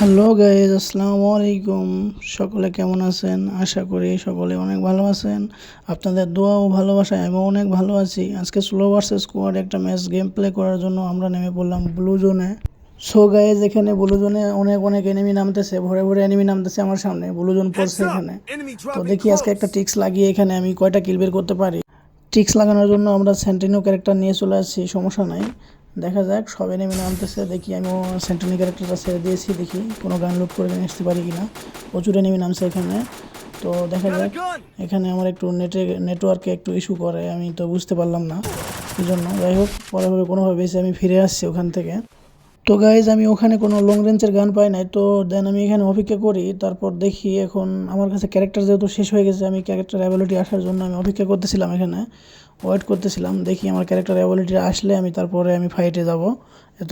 Hello guys, আসসালামু আলাইকুম। সকলে কেমন আছেন? আশা করি সকলে অনেক ভালো আছেন। আপনাদের দোয়া ও ভালোবাসায় আমি অনেক ভালো আছি। আজকে স্লো ভার্সেস স্কোয়াড একটা ম্যাচ গেম প্লে করার জন্য আমরা নেমে পড়লাম ব্লু জোনে। সো গাইজ, এখানে ব্লু জোনে অনেক অনেক এনিমি নামতেছে, ভরে ভরে এনিমি নামতেছে আমার সামনে। ব্লু জোন পড়ছে এখানে। তো দেখি আজকে একটা ট্রিক্স লাগিয়ে এখানে আমি কয়টা কিল বের করতে পারি। ট্রিক্স লাগানোর জন্য আমরা সেন্টিনো ক্যারেক্টার নিয়ে চলে আসছি, সমস্যা নাই। দেখা যাক, সব এনিমি নামতেছে। দেখি আমিও সেন্টিনো ক্যারেক্টারটা ছেড়ে দিয়েছি, দেখি কোনো গান লুট করে নিয়ে আসতে পারি কিনা। প্রচুর এনিমি নামছে এখানে। তো দেখা যাক, এখানে আমার একটু নেটওয়ার্কে একটু ইস্যু করে, আমি তো বুঝতে পারলাম না এই জন্য। যাই হোক, পরে কোনোভাবে বেশি আমি ফিরে আসছি ওখান থেকে। তো গাইজ, আমি ওখানে কোনো লং রেঞ্জের গান পাই নাই। তো দেন আমি এখানে অপেক্ষা করি, তারপর দেখি এখন আমার কাছে ক্যারেক্টার যেহেতু শেষ হয়ে গেছে, আমি ক্যারেক্টার অ্যাবিলিটি আসার জন্য আমি অপেক্ষা করতেছিলাম, এখানে ওয়েট করতেছিলাম। দেখি আমার ক্যারেক্টার অ্যাবিলিটি আসলে তারপরে আমি ফাইটে যাব।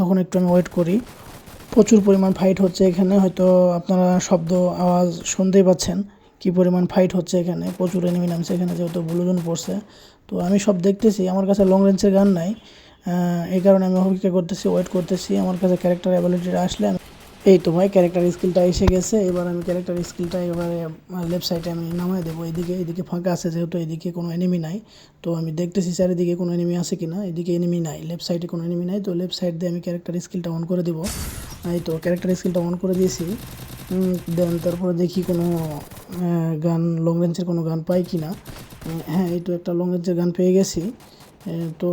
তখন একটু আমি ওয়েট করি। প্রচুর পরিমাণ ফাইট হচ্ছে এখানে, হয়তো আপনারা শব্দ আওয়াজ শুনতেই পাচ্ছেন কি পরিমাণ ফাইট হচ্ছে এখানে। প্রচুর এনিমি নামছে এখানে, যেহেতু ব্লু জোন পড়ছে। তো আমি সব দেখতেছি, আমার কাছে লং রেঞ্জের গান নাই। এই কারণে আমি অপেক্ষা করতেছি, ওয়েট করতেছি আমার কাছে ক্যারেক্টার অ্যাবিলিটিটা আসলে। এই তো ভাই, ক্যারেক্টার স্কিলটা এসে গেছে। এবার আমি ক্যারেক্টার স্কিলটা এবারে লেফট সাইডে আমি নামাই দেবো। এদিকে ফাঁকা আছে, যেহেতু এদিকে কোনো এনিমি নাই। তো আমি দেখতেছি চারিদিকে কোনো এনিমি আছে কিনা। এদিকে এনিমি নাই, লেফট সাইডে কোনো এনিমি নাই। তো লেফট সাইড দিয়ে আমি ক্যারেক্টার স্কিলটা অন করে দেবো। এই তো ক্যারেক্টার স্কিলটা অন করে দিয়েছি। দেন তারপরে দেখি কোনো গান, লং রেঞ্জের কোনো গান পাই কি না। হ্যাঁ, এই তো একটা লং রেঞ্জের গান পেয়ে গেছি। তো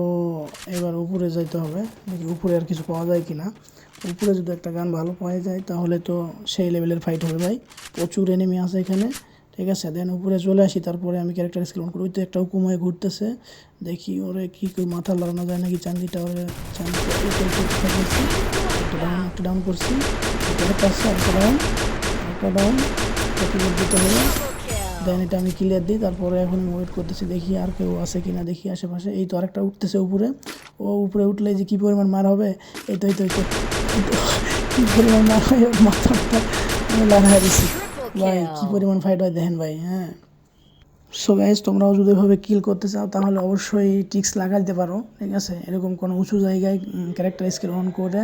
এবার উপরে যাইতে হবে, দেখি উপরে আর কিছু পাওয়া যায় কি না। উপরে যদি একটা গান ভালো পাওয়া যায় তাহলে তো সেই লেভেলের ফাইট হবে ভাই। প্রচুর এনিমি আছে এখানে, ঠিক আছে। দেন উপরে চলে আসি, তারপরে আমি ক্যারেক্টার স্কিল অন করি। ওই তো একটা হুকুমায় ঘুরতেছে, দেখি ওরে কি মাথা লড়ানো যায় নাকি। চান্দিটা ওরে একটা ডাউন করছি, একটা ডাউন দিতে হবে। দেন এটা আমি ক্লিয়ার দিই, তারপরে এখন আমি ওয়েট করতেছি, দেখি আর কেউ আছে কিনা, দেখি আশেপাশে। এই তো আরেকটা উঠতেছে উপরে। ও উপরে উঠলে যে কী পরিমাণ মার হবে! এই তো কী পরিমাণ মার হয়, মাথা আমি লাগাই দিছি ভাই। কী পরিমাণ ফাইট হয় দেখেন ভাই। হ্যাঁ, সো গাইজ, তোমরাও যদি এভাবে কিল করতে চাও তাহলে অবশ্যই ট্রিক্স লাগাইতে পারো, ঠিক আছে। এরকম কোনো উঁচু জায়গায় ক্যারেক্টার স্কিল অন করে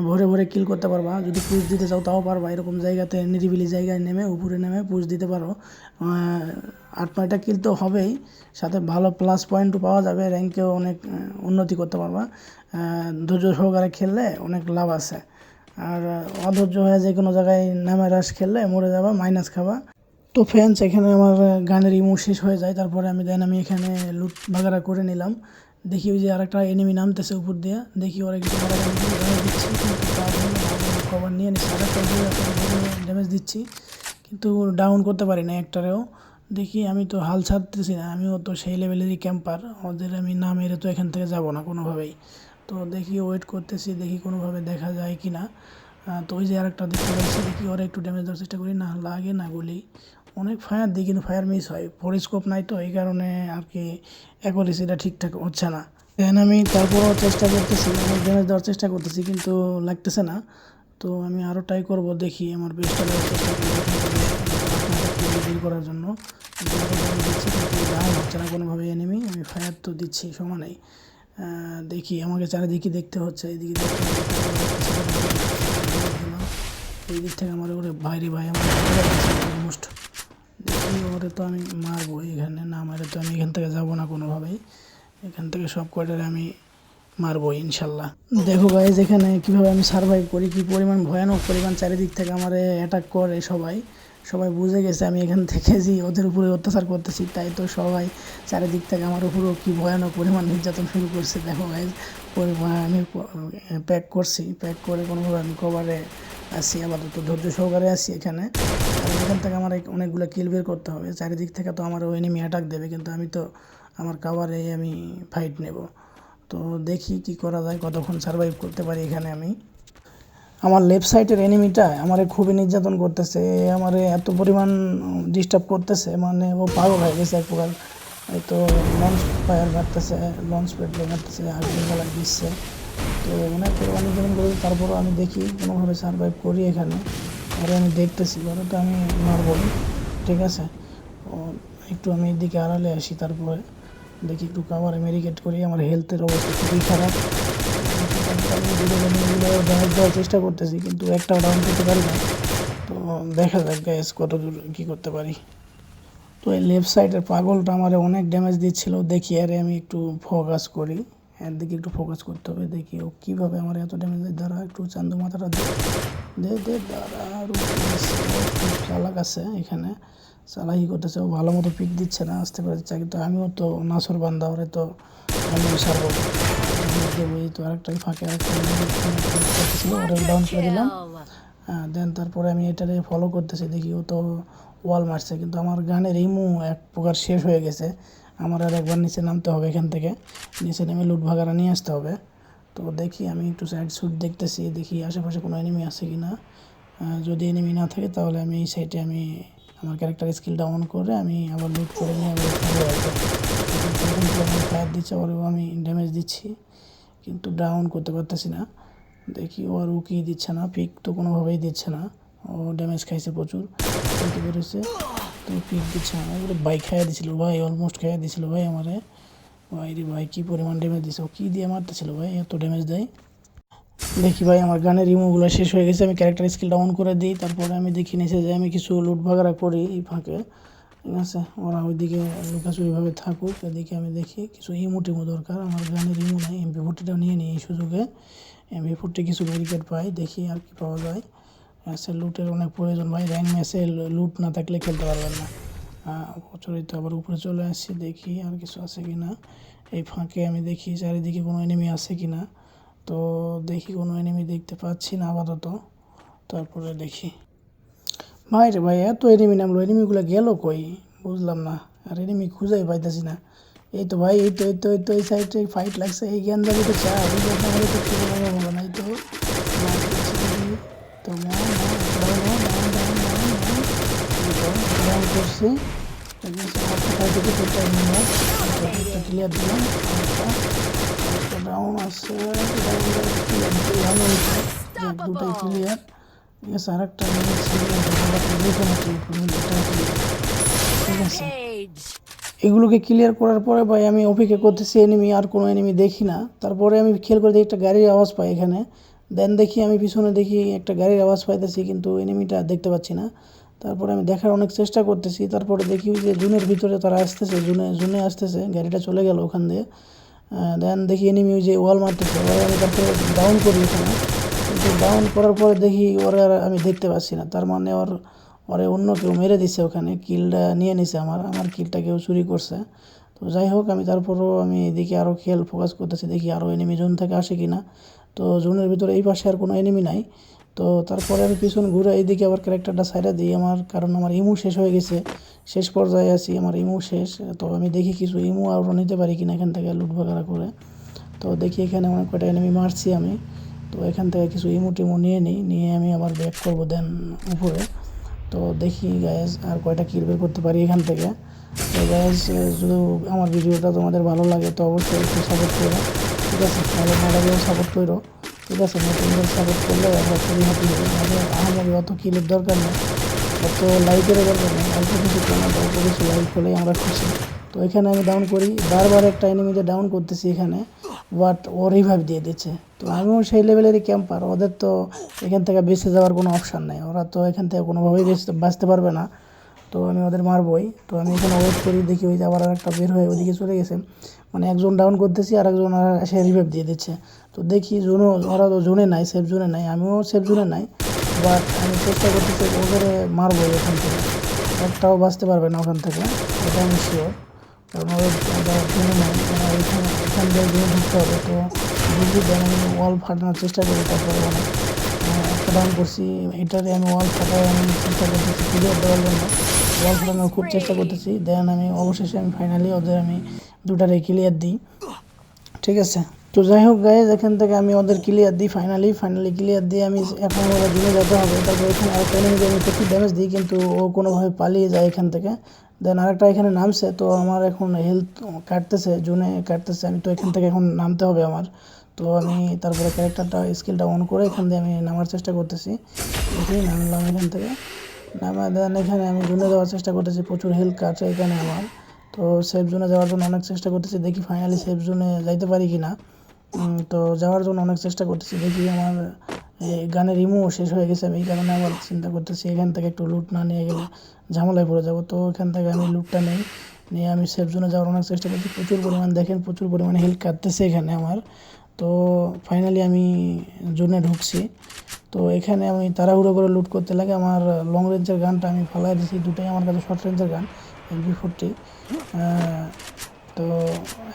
ভরে ভরে কিল করতে পারবা। যদি পুশ দিতে চাও তাও পারবা। এরকম জায়গাতে নিরিবিলি জায়গায় নেমে উপরে নেমে পুশ দিতে পারো। 8-9টা কিল তো হবেই, সাথে ভালো প্লাস পয়েন্টও পাওয়া যাবে। র্যাঙ্কেও অনেক উন্নতি করতে পারবা। ধৈর্য সহকারে খেললে অনেক লাভ আছে। আর অধৈর্য হয়ে যে কোনো জায়গায় নামে রাশ খেললে মরে যাবা, মাইনাস খাবা। তো ফ্রেন্ডস, এখানে আমার গানের ইমো শেষ হয়ে যায়। তারপরে আমি এখানে লুট বাগারা করে নিলাম। দেখি ওই যে আরেকটা এনিমি নামতেছে উপর দিয়ে, দেখি ওরা কিছু দিচ্ছি, কিন্তু কভার নিয়ে নিচ্ছি। আরেকটা ড্যামেজ দিচ্ছি, কিন্তু ডাউন করতে পারি না একটারেও। দেখি, আমি তো হাল ছাড়তেছি না, আমিও তো সেই লেভেলেরই ক্যাম্পার। ওদের আমি না মেরে তো এখান থেকে যাব না কোনোভাবেই। তো দেখি, ওয়েট করতেছি, দেখি কোনোভাবে দেখা যায় কি না। তো ওই যে আরেকটা দেখতে পাচ্ছি, দেখি ওরা একটু ড্যামেজ দেওয়ার চেষ্টা করি, না লাগে না গুলি। অনেক ফায়ার দিই কিন্তু ফায়ার মিস হয়, স্কোপ নাই তো এই কারণে আর কি অ্যাকুরেসিটা ঠিকঠাক হচ্ছে না। দেন আমি তারপরও চেষ্টা করতেছি, অনেক ড্যামেজ দেওয়ার চেষ্টা করতেছি, কিন্তু লাগতেছে না। তো আমি আরও ট্রাই করবো, দেখি আমার বেস্টটা দেওয়ার চেষ্টা করবো ডিল করার জন্য। দিচ্ছি কিন্তু ডাউন হচ্ছে না কোনোভাবে এনিমি। আমি ফায়ার তো দিচ্ছি সমানেই। দেখি, আমাকে চারিদিকে দেখতে হচ্ছে, এইদিকে দেখতে এই দিক থেকে আমার ওরে বাইরে ভাই আমার অলমোস্ট। দেখি, ওরে তো আমি মারবো এখানে, না মারে তো আমি এখান থেকে যাবো না কোনোভাবেই। এখান থেকে সব কয়টারে আমি মারবো ইনশাল্লাহ। দেখো গাইজ, এখানে কীভাবে আমি সার্ভাইভ করি, কী পরিমাণ ভয়ানক পরিমাণ চারিদিক থেকে আমার অ্যাটাক করে সবাই। সবাই বুঝে গেছে আমি এখান থেকে যে ওদের উপরে অত্যাচার করতেছি, তাই তো সবাই চারিদিক থেকে আমার উপরেও কী ভয়ানক পরিমাণ নির্যাতন শুরু করছে। দেখো গাইজ, আমি প্যাক করছি, প্যাক করে কোনোভাবে আমি কভারে আসি, আপাতত ধৈর্য সহকারে আসি এখানে। আর এখান থেকে আমার অনেকগুলো কিল বের করতে হবে। চারিদিক থেকে তো আমার এনিমি অ্যাটাক দেবে, কিন্তু আমি তো আমার কাভারে আমি ফাইট নেব। তো দেখি কি করা যায়, কতক্ষণ সার্ভাইভ করতে পারি এখানে আমি। আমার লেফট সাইডের এনিমিটা আমারে খুবই নির্যাতন করতেছে, আমারে এত পরিমাণ ডিস্টার্ব করতেছে, মানে ও পাগল হয়ে গেছে এক প্রকার। এই তো লঞ্চ ফায়ার মারতেছে, লঞ্চ পেট্রো মারতেছে, আগুন জ্বালাই দিচ্ছে। তো অনেক পরিমাণ নির্যাতন করে, তারপরও আমি দেখি কোনোভাবে সার্ভাইভ করি এখানে। আর আমি দেখতেছি ওরা তো আমি মারবই, ঠিক আছে। একটু আমি এদিকে আড়ালে আসি, তারপরে দেখি একটু কাভারে মেডিকেট করি। আমার হেলথের অবস্থা খুবই খারাপ, আমি দুটো এনিমিগুলো ড্যামেজ দেওয়ার চেষ্টা করতেছি, কিন্তু একটাও ডাউন করতে পারি না। তো দেখা যাক গাইস কত দূর কী করতে পারি। তো এই লেফট সাইডের পাগলটা আমার অনেক ড্যামেজ দিচ্ছিল, দেখি আরে আমি একটু ফোকাস করি, এর দিকে একটু ফোকাস করতে হবে, দেখি ও কীভাবে আমার এত ড্যামেজ দেয়। দ্বারা একটু চান্দু মাথাটা দে দে দ্বারা আরও চালাক আছে এখানে, চালাকি করতেছে, ও ভালো মতো পিক দিচ্ছে না, আসতে পারে দিচ্ছে, কিন্তু আমিও তো নাসর বান্দা, ওরে তো আমিও সারবো দেবো। এই তো আরেকটা ফাঁকে আরেকটা করতেছিল, ওটা ডাউন করে দিলাম। দেন তারপরে আমি এটারে ফলো করতেছি, দেখি ও তো ওয়াল মারছে, কিন্তু আমার গানের ইমু এক প্রকার শেষ হয়ে গেছে। আমার আর একবার নিচে নামতে হবে, এখান থেকে নিচে নেমে লুট ভাগারা নিয়ে আসতে হবে। তো দেখি আমি একটু সাইড সুট দেখতেছি, দেখি আশেপাশে কোনো এনিমি আছে কি না। যদি এনিমি না থাকে তাহলে আমি এই সাইডে আমি আমার ক্যারেক্টার স্কিলটা অন করে আমি আবার লুট করে নিয়ে আবার ফায়ার দিচ্ছে, ওরেও আমি ড্যামেজ দিচ্ছি, কিন্তু ডাউন করতে পারতেছি না। দেখি ও আর উকি দিচ্ছে না, পিক তো কোনোভাবেই দিচ্ছে না, ও ড্যামেজ খাইছে প্রচুর, খেলতে পেরেছে, তো পিক দিচ্ছে না। এগুলো বাইক খাইয়া দিছিল ভাই, অলমোস্ট খাইয়া দিছিল ভাই আমারে। ভাই রে ভাই কী পরিমাণ ড্যামেজ দিছে, ও কী দিয়ে মারতেছিল ভাই, এত ড্যামেজ দেয়। দেখি ভাই আমার গানের রিমুভগুলো শেষ হয়ে গেছে, আমি ক্যারেক্টার স্কিলটা অন করে দিই, তারপরে আমি দেখি নিচে যে আমি কিছু লুট ভাগারা করি এই ফাঁকে, ঠিক আছে। ওরা ওইদিকে লুকাস ওইভাবে থাকুক, এদিকে আমি দেখি কিছু টিমো দরকার, আমার গানের ইমো নাই, MP40টাও নিয়ে নিই এই সুযোগে। MP40 কিছু ব্যারিকেড পাই, দেখি আর কি পাওয়া যায়। আচ্ছা লুটের অনেক প্রয়োজন ভাই, র্যাঙ্ক ম্যাচে লুট না থাকলে খেলতে পারবেন না। প্রচলিত আবার উপরে চলে আসছি, দেখি আর কিছু আছে কি না। এই ফাঁকে আমি দেখি চারিদিকে কোনো এনিমি আছে কি না। তো দেখি কোনো এনিমি দেখতে পাচ্ছি না আপাতত, তারপরে দেখি। ভাই রে ভাই এত এনিমি নামলো, এনিমিগুলো গেল কই বুঝলাম না, আর এনিমি খুঁজেই পাইতেছি না। এই তো ভাই এই তো এই সাইডে ফাইট লাগছে, এই জ্ঞান দাবি তো চা এই জ্ঞান দাবি তো কিছু বলো নাই তো তো ডাউন করছি, ক্লিয়ার দিলাম, ডাউন আছে দুটাই ক্লিয়ার, ঠিক আছে। আর একটা ঠিক আছে, এগুলোকে ক্লিয়ার করার পরে ভাই আমি অপেক্ষা করতেছি এনিমি, আর কোনো এনিমি দেখি না। তারপরে আমি খেয়াল করে দেখি একটা গাড়ির আওয়াজ পাই এখানে, দেন দেখি আমি পিছনে দেখি একটা গাড়ির আওয়াজ পাইতেছি, কিন্তু এনিমিটা দেখতে পাচ্ছি না। তারপরে আমি দেখার অনেক চেষ্টা করতেছি, তারপরে দেখি যে জুনের ভিতরে তারা আসতেছে, জুনে আসতেছে, গাড়িটা চলে গেল ওখান দিয়ে। দেন দেখি এনিমি যে ওয়াল মারতেছে, ওরা আমি তারপরে ডাউন করি এখানে, কিন্তু ডাউন করার পরে দেখি ওরা আমি দেখতে পাচ্ছি না, তার মানে ওরে অন্য কেউ মেরে দিছে, ওখানে কিলটা নিয়ে নিছে, আমার কিলটা কেউ চুরি করছে। তো যাই হোক আমি তারপরেও আমি এদিকে আরও ফোকাস করতেছি, দেখি আরও এনিমি জোন থেকে আসে কি না। তো জোনের ভিতরে এই পাশে আর কোনো এনিমি নাই। তো তারপরে আমি পিছন ঘুরে এইদিকে আবার ক্যারেক্টারটা সাইডে দিই আমার, কারণ আমার ইমু শেষ হয়ে গেছে, শেষ পর্যায়ে আছি, আমার ইমু শেষ। তো আমি দেখি কিছু ইমু আরও নিতে পারি কিনা এখান থেকে লুট ভাগারা করে। তো দেখি এখানে অনেক কয়টা এনিমি মারছি আমি, তো এখান থেকে কিছু টিমো নিয়ে আমি আবার ব্যাক করবো দেন উপরে। তো দেখি গাইজ আর কয়টা কিল বের করতে পারি এখান থেকে। তো গাইজ যদি আমার ভিডিওটা তোমাদের ভালো লাগে তো অবশ্যই একটু সাপোর্ট করো, ঠিক আছে। ভালো না লাগলেও সাপোর্ট করো, ঠিক আছে। নতুনদের সাপোর্ট করলে আমরা খুবই হ্যাপি হই, আমাদের আমাদের অত কিলের দরকার নেই, অত লাইকেরও দরকার নেই, অল্প কিছু কমেন্ট অল্প কিছু লাইক হলেই আমরা খুশি। তো এখানে আমি ডাউন করি, বারবার একটা এনিমিতে ডাউন করতেছি এখানে, বাট ও রিভাইভ দিয়ে দিচ্ছে। তো আমিও সেই লেভেলেরই ক্যাম্পার, ওদের তো এখান থেকে বেঁচে যাওয়ার কোনো অপশান নেই, ওরা তো এখান থেকে কোনোভাবেই বাঁচতে পারবে না। তো আমি ওদের মারবই, তো আমি এখানে ওয়েট করি, দেখি ওই যে আবার একটা বের হয়ে ওইদিকে চলে গেছে, মানে একজন ডাউন করতেছি আর একজন এসে রিভাইভ দিয়ে দিচ্ছে। তো দেখি ওরা তো জোনে নাই, সেফ জোনে নাই, আমিও সেফ জোনে নাই, বাট আমি চেষ্টা করতেছি ওদের মারবই, এখান থেকে একটাও বাঁচতে পারবে না ওখান থেকে, এটা আমি শিওর, কারণ ওদের জোনে নাই, এখান দিয়ে জোনে ঢুকতে হবে। তো বুঝলি দেন আমি ওয়াল ফাটানোর চেষ্টা করি, তারপরে একটা ডাউন করছি, এটারে আমি ওয়াল ফাটাই আমি চেষ্টা করতেছি ক্লিয়ার দেওয়ার জন্য, ওয়াল ফাটানোর খুব চেষ্টা করতেছি। দেন আমি অবশেষে আমি ফাইনালি ওদের আমি দুটারে ক্লিয়ার দিই, ঠিক আছে। তো যাই হোক গাইজ এখান থেকে আমি ওদের ক্লিয়ার দিই, ফাইনালি ক্লিয়ার দিয়ে আমি এখন ওরা জুনে যেতে হবে। তারপর এখানে আরেকটা এনিমিকে আমি প্রচুর ড্যামেজ দিই, কিন্তু ও কোনোভাবে পালিয়ে যায় এখান থেকে। দেন আরেকটা এখানে নামছে, তো আমার এখন হেলথ কাটতেছে, জুনে কাটতেছে, আমি তো এখান থেকে এখন নামতে হবে আমার। তো আমি তারপরে ক্যারেক্টারটা স্কিলটা অন করে এখান দিয়ে আমি নামার চেষ্টা করতেছি, দেখি নামলাম এখান থেকে, নামা দেন এখানে আমি জুনে যাওয়ার চেষ্টা করতেছি, প্রচুর হেলথ কাটছে এখানে আমার। তো সেফ জোনে যাওয়ার জন্য অনেক চেষ্টা করতেছি, দেখি ফাইনালি সেফ জোনে যাইতে পারি কি না। তো যাওয়ার জন্য অনেক চেষ্টা করতেছি, দেখি আমার গানের রিমুও শেষ হয়ে গেছে। আমি এই কারণে আবার চিন্তা করতেছি এখান থেকে একটু লুট না নিয়ে গেলে ঝামেলায় পড়ে যাব। তো এখান থেকে আমি লুটটা নিয়ে আমি সেফ জোনে যাওয়ার অনেক চেষ্টা করছি। প্রচুর পরিমাণ দেখেন, প্রচুর পরিমাণে হেল্প কাটতেছে এখানে আমার। তো ফাইনালি আমি জোনে ঢুকছি। তো এখানে আমি তাড়াহুড়ো করে লুট করতে লাগে। আমার লং রেঞ্জের গানটা আমি ফালাই দিয়েছি, দুটোই আমার কাছে শর্ট রেঞ্জের গান MP40। তো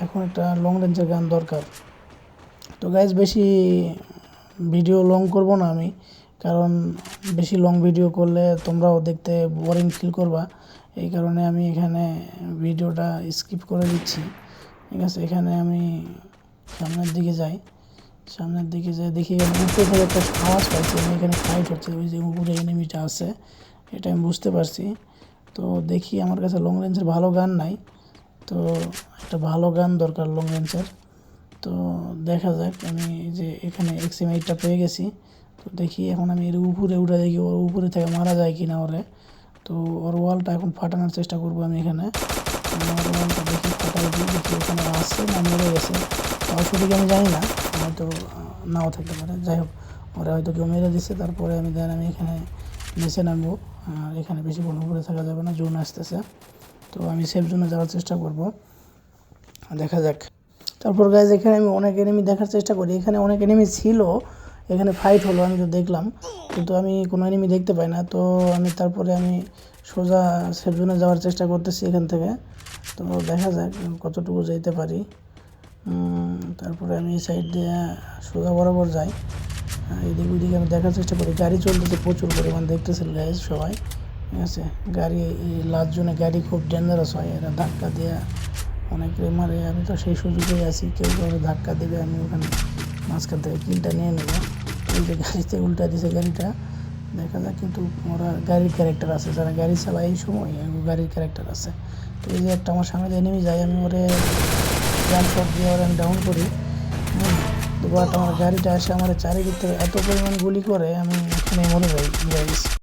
এখন একটা লং রেঞ্জের গান দরকার। তো গাইজ বেশি ভিডিও লং করব না আমি, কারণ বেশি লং ভিডিও করলে তোমরাও দেখতে বোরিং ফিল করবা। এই কারণে আমি এখানে ভিডিওটা স্কিপ করে দিচ্ছি, ঠিক আছে। এখানে আমি সামনের দিকে যাই দেখি এখানে উপরে থেকে একটা আওয়াজ পাচ্ছি, আমি এখানে ফাইট হচ্ছে, ওই যে উপরে এনিমিটা আছে এটা আমি বুঝতে পারছি। তো দেখি আমার কাছে লং রেঞ্জের ভালো গান নাই, তো একটা ভালো গান দরকার লং রেঞ্জের। তো দেখা যাক, আমি যে এখানে XM8টা পেয়ে গেছি। তো দেখি এখন আমি এর উপরে উঠে দেখি ওর উপরে থেকে মারা যায় কিনা ওরে। তো ওর ওয়ালটা এখন ফাটানোর চেষ্টা করবো আমি এখানে। ওর ওয়ালটা দেখি ফাটাই দিই, দেখি ওখানে আসছে না মরে গেছে, তাও সঠিক আমি জানি না, হয়তো নাও থাকতে পারে। যাই হোক, ওরা হয়তো কেউ মেরে দিচ্ছে। তারপরে আমি এখানে নিচে নামবো, আর এখানে বেশিক্ষণ উপরে থাকা যাবে না, জোন আসতেছে। তো আমি সেফ জোনে যাওয়ার চেষ্টা করব, দেখা যাক। তারপর গাইজ এখানে আমি অনেক এনিমি দেখার চেষ্টা করি, এখানে অনেক এনিমি ছিল, এখানে ফাইট হলো, আমি তো দেখলাম, কিন্তু আমি কোনো এনিমি দেখতে পাই না। তো তারপরে আমি সোজা সেফ জোনে যাওয়ার চেষ্টা করতেছি এখান থেকে। তো দেখা যাক কতটুকু যেতে পারি। তারপরে আমি এই সাইড দিয়ে সোজা বরাবর যাই, এদিক ওইদিকে আমি দেখার চেষ্টা করি। গাড়ি চলতেছে প্রচুর পরিমাণ, দেখতেছিল গাইজ সবাই, ঠিক আছে। গাড়ি এই লাস্ট জোনে গাড়ি খুব ডেঞ্জারাস হয়, এরা ধাক্কা দিয়ে অনেকে মারে। আমি তো সেই সুযোগেই আছি, কেউ ধাক্কা দেবে, আমি ওখানে মাঝখান থেকে কিলটা নিয়ে নেবো। এই যে গাড়িতে উল্টা দিছে গাড়িটা, দেখা যাক। কিন্তু ওরা গাড়ির ক্যারেক্টার আছে, যারা গাড়ি চালায় এই সময় গাড়ির ক্যারেক্টার আছে। তো এই যে একটা আমার সামনে দিয়ে নেমে যায়, আমি ওরে জাম্প শট দিয়ে ওরা আমি ডাউন করি। তো বাট আমার গাড়িটা এসে আমার চারিদিক থেকে এত পরিমাণ গুলি করে, আমি এখানে মরে যাই গাইস।